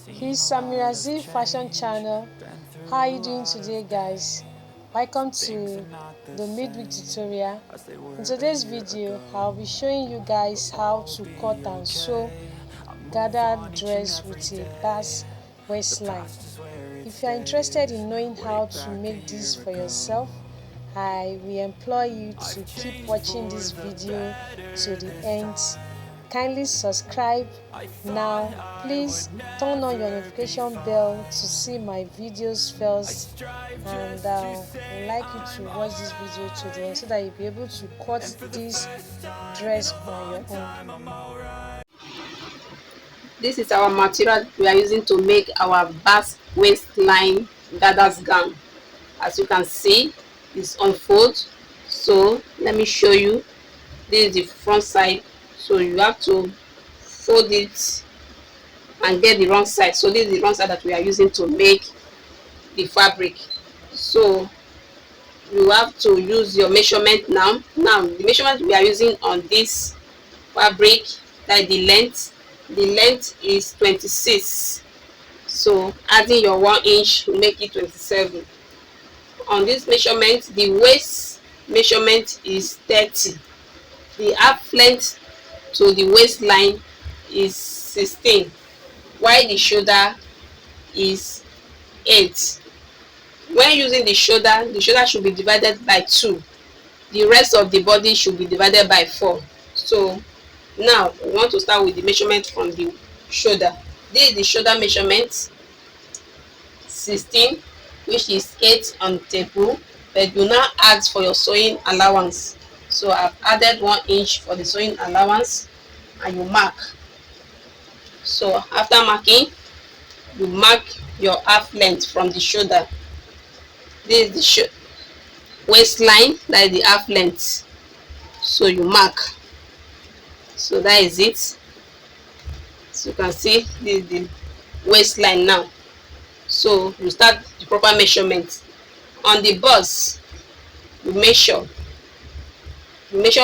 Here's Samira Z Fashion Channel. How are you doing today, guys? Welcome to the midweek tutorial. In today's video, I'll be showing you guys how to cut and sew gathered dress with a Basque waistline. If you are interested in knowing how to make this for yourself, I will implore you to keep watching this video to the end. Kindly subscribe now. Please turn on your notification bell to see my videos first, and I would like you to watch this video to the end so that you'll be able to cut this dress on your own. This is our material we are using to make our Basque waistline gathers gown. As you can see, it's unfold. So let me show you. This is the front side. So you have to fold it and get the wrong side. So this is the wrong side that we are using to make the fabric. So you have to use your measurement now. Now the measurement we are using on this fabric, that the length is 26. So adding your 1 inch will make it 27. On this measurement, the waist measurement is 30. The half length to the waistline is 16, while the shoulder is 8. When using the shoulder should be divided by 2. The rest of the body should be divided by 4. So now we want to start with the measurement from the shoulder. This is the shoulder measurement, 16, which is 8 on table, but you now add for your sewing allowance. So I've added 1 inch for the sewing allowance, and you mark. So after marking, you mark your half length from the shoulder. This is the waistline, that is the half length. So you mark. So that is it. So you can see this is the waistline now. So you start the proper measurement. On the bust, you measure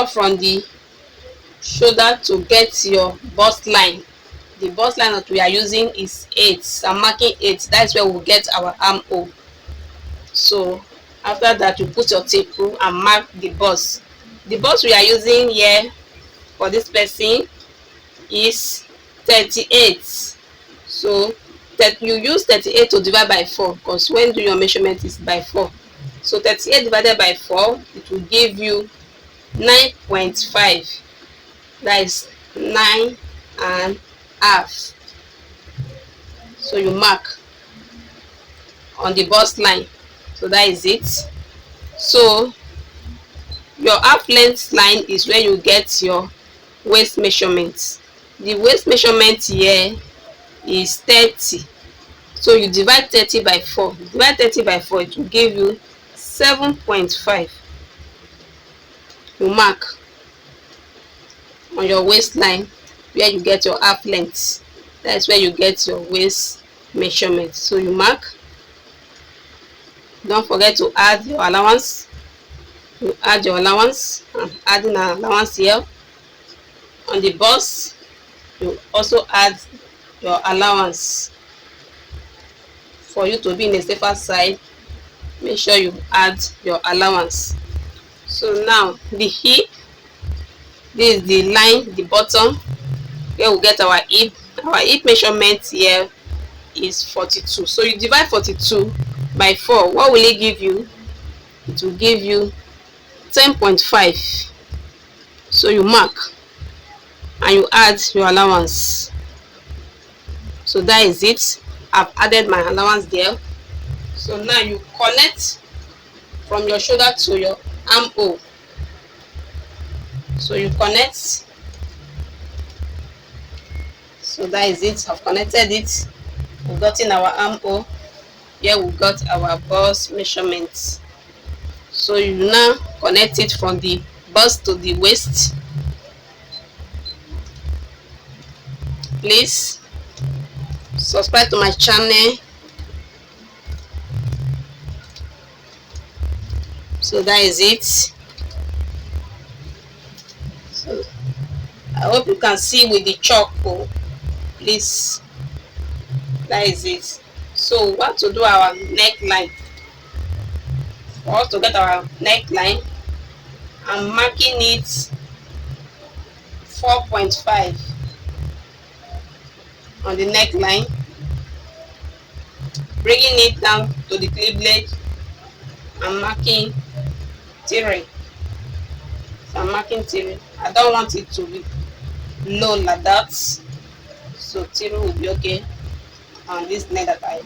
from the shoulder to get your bust line. The bust line that we are using is 8. I'm marking 8. That's where we'll get our armhole. So after that, you put your tape rule and mark the bust. The bust we are using here for this person is 38. So that you use 38 to divide by 4, because when do your measurement is by 4. So 38 divided by 4, it will give you 9.5. That is 9.5. So you mark on the bust line. So that is it. So your half length line is where you get your waist measurement. The waist measurement here is 30. So you divide 30 by 4. Divide 30 by 4, it will give you 7.5. You mark on your waistline where you get your half length. That's where you get your waist measurement. So you mark. Don't forget to add your allowance. You add your allowance. I'm adding an allowance here. On the bust, you also add your allowance. For you to be in a safer side, make sure you add your allowance. So now the hip, this is the line, the bottom where we get our hip. Our hip measurement here is 42. So you divide 42 by 4. What will it give you? It will give you 10.5. So you mark and you add your allowance. So that is it. I've added my allowance there. So now you connect from your shoulder to your armhole. So you connect. So that is it. I've connected it. We've gotten our armhole. Here we got our bust measurements. So you now connect it from the bust to the waist. Please subscribe to my channel. So that is it. So I hope you can see with the chalk. Please That is it. So we want to do our neckline. For us to get our neckline, I'm marking it 4.5 on the neckline, bringing it down to the cleavage. I'm marking 3. So I'm marking 3. I don't want it to be low like that, so 3 will be okay on this neck that I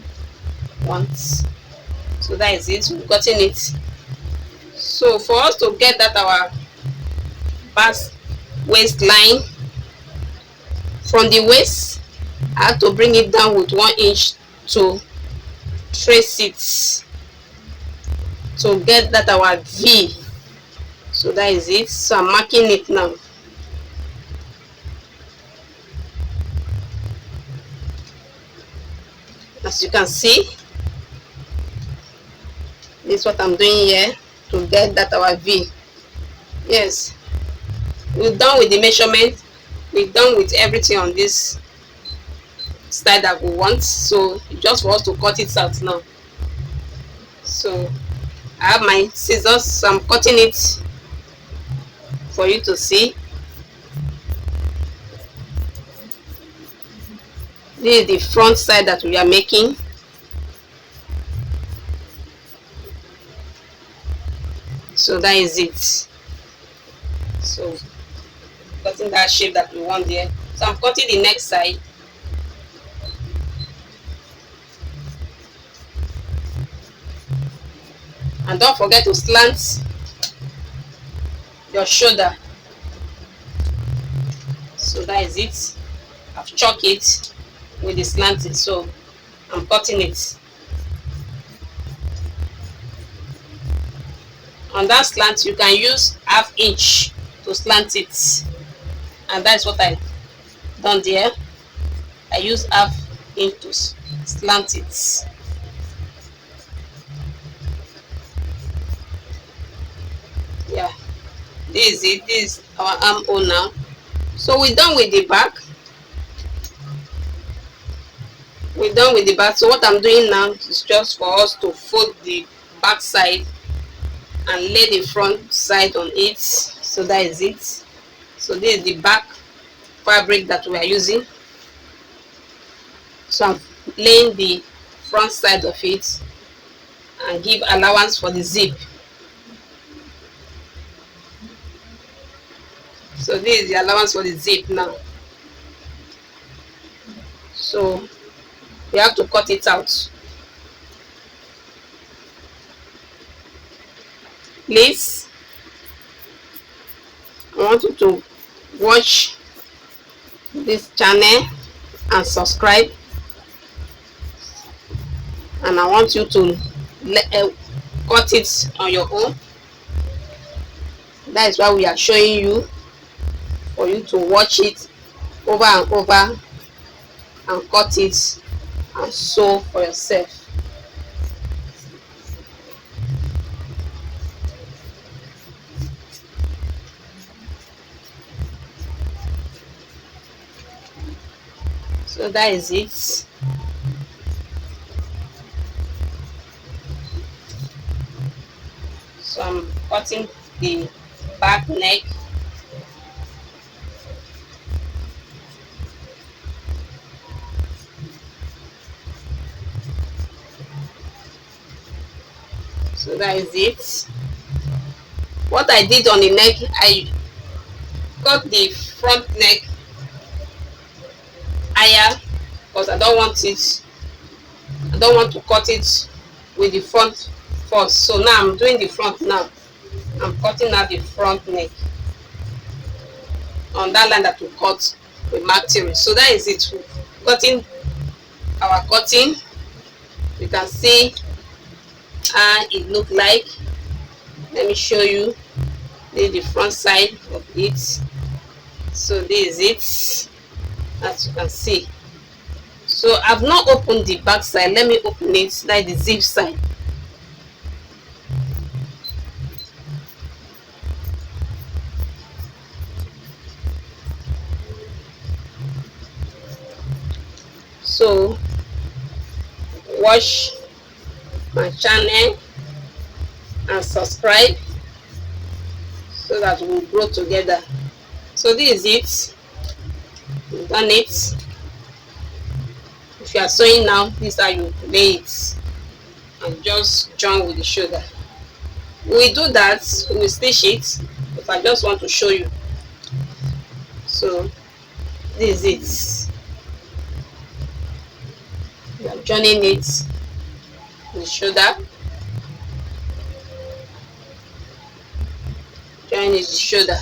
want. So that is it. We've gotten it. So for us to get that our Basque waistline, from the waist I have to bring it down with 1 inch to trace it to get that our V. So that is it. So I'm marking it now. As you can see, this is what I'm doing here to get that our V. Yes, we're done with the measurement. We're done with everything on this style that we want. So just for us to cut it out now. So I have my scissors, so I'm cutting it for you to see. This is the front side that we are making. So that is it. So cutting that shape that we want there. So I'm cutting the next side. And don't forget to slant your shoulder. So that is it. I've chalked it with the slanting, so I'm cutting it. On that slant, you can use 1/2 inch to slant it, and that's what I done there. I use 1/2 inch to slant it. Yeah, this is it. This is our armhole now. So we're done with the back. We're done with the back. So what I'm doing now is just for us to fold the back side and lay the front side on it. So that is it. So this is the back fabric that we are using. So I'm laying the front side of it and give allowance for the zip. So this is the allowance for the zip now. So we have to cut it out. Please, I want you to watch this channel and subscribe, and I want you to cut it on your own. That is why we are showing you, for you to watch it over and over and cut it and sew for yourself. So that is it. So I'm cutting the back neck. So that is it. What I did on the neck, I cut the front neck higher because I don't want to cut it with the front first. So now I'm doing the front now. I'm cutting out the front neck on that line that we cut with mark 3. So that is it. Cutting our cutting. You can see how it look like. Let me show you the front side of it. So this is it, as you can see. So I've not opened the back side. Let me open it, like the zip side. So watch my channel and subscribe so that we'll grow together. So this is it. We've done it. If you are sewing now, this is how you lay it and just join with the shoulder. We do that, we stitch it, but I just want to show you. So this is it. You are joining it with the shoulder. Join it the shoulder.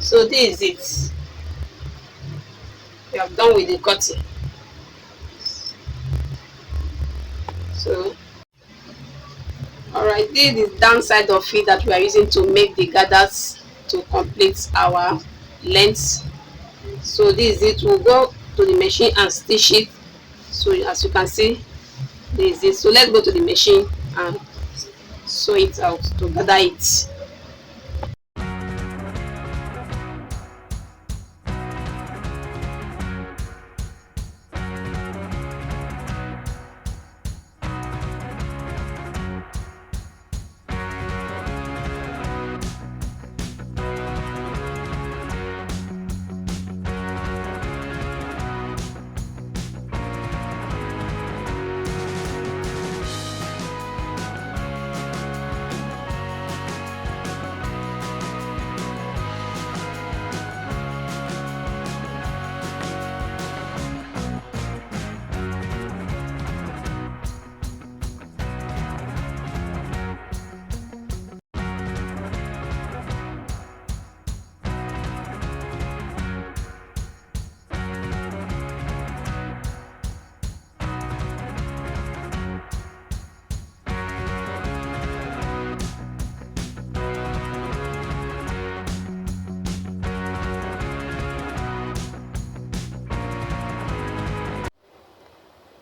So this is it. We have done with the cutting. So alright, this is the downside of it that we are using to make the gathers to complete our length. So this is it. We'll go to the machine and stitch it. So as you can see, this is it. So let's go to the machine and sew it out to gather it.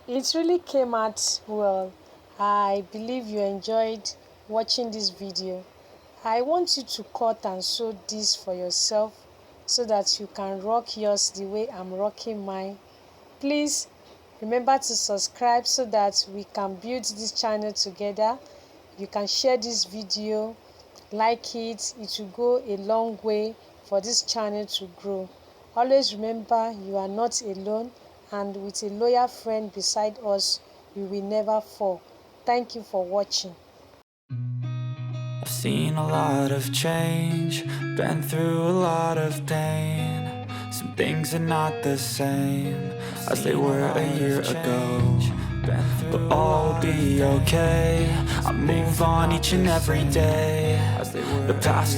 It really came out well. I believe you enjoyed watching this video. I want you to cut and sew this for yourself so that you can rock yours the way I'm rocking mine. Please remember to subscribe so that we can build this channel together. You can share this video, like it. It will go a long way for this channel to grow. Always remember you are not alone, and with a loyal friend beside us, we will never fall. Thank you for watching. I've seen a lot of change, been through a lot of pain. Some things are not the same as they were a year ago, but all will be okay. I move on each and every day. The past